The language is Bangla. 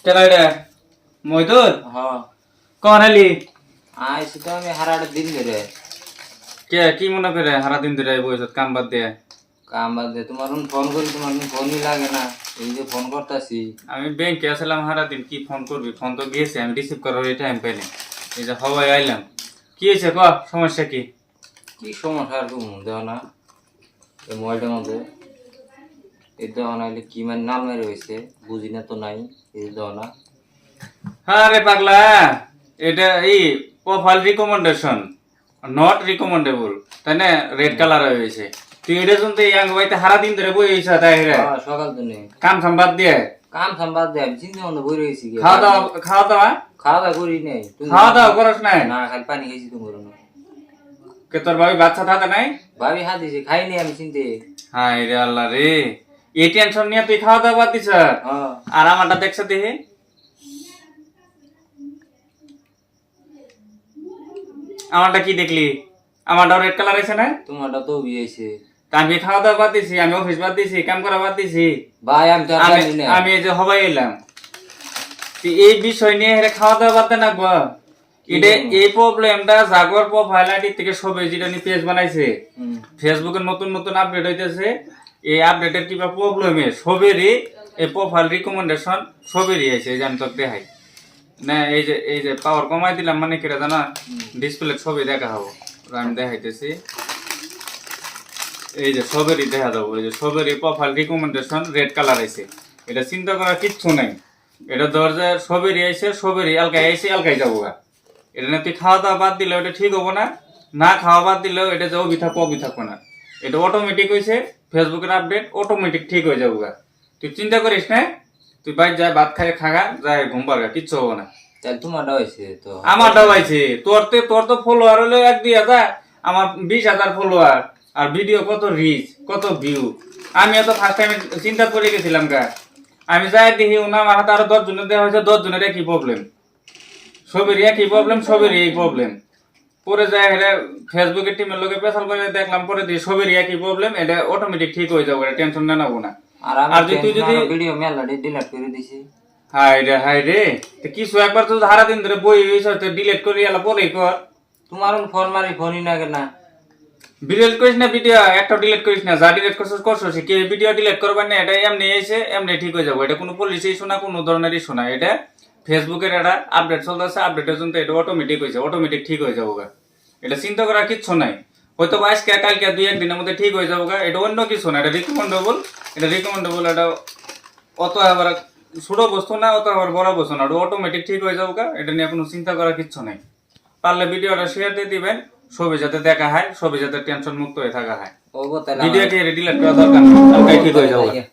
কেনাইডা মইদুল হ্যাঁ কোন আলি আইসি তো আমি হারাটা দিন ধরে কে কি মনে করে সারা দিন ধরে বইছত কাম বাদ দিয়ে কাম বাদ দিয়ে তোমার ফোন করি তোমার ফোনই লাগে না এই যে ফোন করতেছি আমি ব্যাংকে আসলাম সারা দিন কি ফোন করবি ফোন তো গিয়েছে আমি রিসিভ করার এই টাইম পাইনি এই যে হওয়াই আইলাম কি হয়েছে ক সমস্যা কি কি সমস্যা আর তুমি দেওয়া না এই মোবাইলটার মধ্যে এই দেওয়া না হলে কি মানে নাম মেরে হয়েছে বুঝি না তো নাই এই দেওয়া না হ্যাঁ রে পাগলা এটা এই প্রোফাইল রিকমেন্ডেশন নট রিকমেন্ডেবল তাই না রেড কালার হয়েছে তুই এটা শুনতে ইয়াং ভাইতে সারা দিন ধরে বই হয়েছে তাই রে সকাল দিনে কাম সাম বাদ দিয়ে কাম সাম বাদ দিয়ে আমি চিন্তা মধ্যে বই রয়েছি খাওয়া দাওয়া খাওয়া দাওয়া খাওয়া দাওয়া করি নাই খাওয়া দাওয়া করস নাই না খালি পানি খাইছি তুমি না কে তোর ভাবি বাচ্চা থাকে নাই ভাবি হাত দিছে খাইনি আমি চিনতে হাই রে আল্লাহ রে এই টেনশন নিয়ে তুই খাওয়া দাওয়া বাদ দিছ হ্যাঁ আর আমারটা দেখছ দেখি আমারটা কি দেখলি আমারটা রেড কালার আছে না তোমারটা তো বিয়েছে তা আমি খাওয়া দাওয়া বাদ দিছি আমি অফিস বাদ দিছি কাম করা বাদ দিছি ভাই আমি তো আর জানি না আমি এই যে হবাই এলাম তুই এই বিষয় নিয়ে হেরে খাওয়া দাওয়া বাদ না গো এটা এই প্রবলেমটা জাগর প্রোফাইল আইডি থেকে সবে যেটা নিয়ে পেজ বানাইছে ফেসবুকে নতুন নতুন আপডেট হইতেছে এই আপডেটের কিবা প্রবলেমে সবেরই এই প্রোফাইল রিকমেন্ডেশন সবেরই আছে এই যে আমি তোকে দেখাই না এই যে পাওয়ার কমাই দিলাম মানে কিরা জানা ডিসপ্লে ছবি দেখা হবো আমি দেখাইতেছি এই যে সবেরই দেখা যাবো এই যে সবেরই প্রোফাইল রিকমেন্ডেশন রেড কালার আছে এটা চিন্তা করার কিচ্ছু নাই এটা দরজা সবেরই আইছে সবেরই এলকাই আইছে এলকাই যাবো গা এটা না তুই খাওয়া দাওয়া বাদ দিলেও এটা ঠিক হবো না না খাওয়া বাদ দিলেও এটা যে অবি থাকবো অবি থাকবো না এটা অটোমেটিক হয়েছে ফেসবুকের আপডেট অটোমেটিক ঠিক হয়ে যাবো গা তুই চিন্তা করিস না তুই বাইর যায় ভাত খাই খাগা যায় ঘুম পারগা কিচ্ছু হবো না তাহলে তোমারটা হয়েছে তো আমারটাও আইছে তোর তো ফলোয়ার হলো 1-2 হাজার আমার 20,000 ফলোয়ার আর ভিডিও কত রিচ কত ভিউ আমি এত ফার্স্ট টাইম চিন্তা করে গেছিলাম গা আমি যাই দেখি না আমার হাতে আরো 10 জনের দেওয়া হয়েছে 10 জনের একই প্রবলেম সবেরই একই প্রবলেম সবেরই এই প্রবলেম পরে যাই হেরে ফেসবুকের টিমের লোকে পেছাল করে দেখলাম পরে দিয়ে সবেরই একই প্রবলেম এটা অটোমেটিক ঠিক হয়ে যাবে টেনশন না নেবো না আর তুই যদি ভিডিও মেলাডি ডিলিট করে দিছি হাই রে তো কিছু একবার তো সারা দিন ধরে বই হয়েছে তো ডিলিট করে এলা পরেই কর তোমার ফোন মারি ফোনই না কেনা ডিলিট করিস না ভিডিও একটা ডিলিট করিস না যা ডিলিট করছিস কি ভিডিও ডিলিট করবার না এটা এমনি এসে এমনি ঠিক হয়ে যাবে এটা কোনো পুলিশ ইস্যু না কোনো ধরনের ইস্যু না এটা ফেসবুকের একটা আপডেট চলতেছে আপডেটের জন্য এটা অটোমেটিক হয়েছে অটোমেটিক ঠিক হয়ে যাবো গা এটা চিন্তা করার কিচ্ছু নাই হয়তো আজকে কালকে 2-1 দিনের মধ্যে ঠিক হয়ে যাবো গা এটা অন্য কিছু না এটা রিকমেন্ডেবল এটা অত আবার ছোট বস্তু না অত আবার বড় বস্তু না এটা অটোমেটিক ঠিক হয়ে যাবো গা এটা নিয়ে কোনো চিন্তা করার কিচ্ছু নাই পারলে ভিডিওটা শেয়ার দিয়ে দিবেন সবই যাতে দেখা হয় সবই যাতে টেনশন মুক্ত হয়ে থাকা হয় ও তাহলে ভিডিওকে ডিলিট করা দরকার নেই ঠিক হয়ে যাবো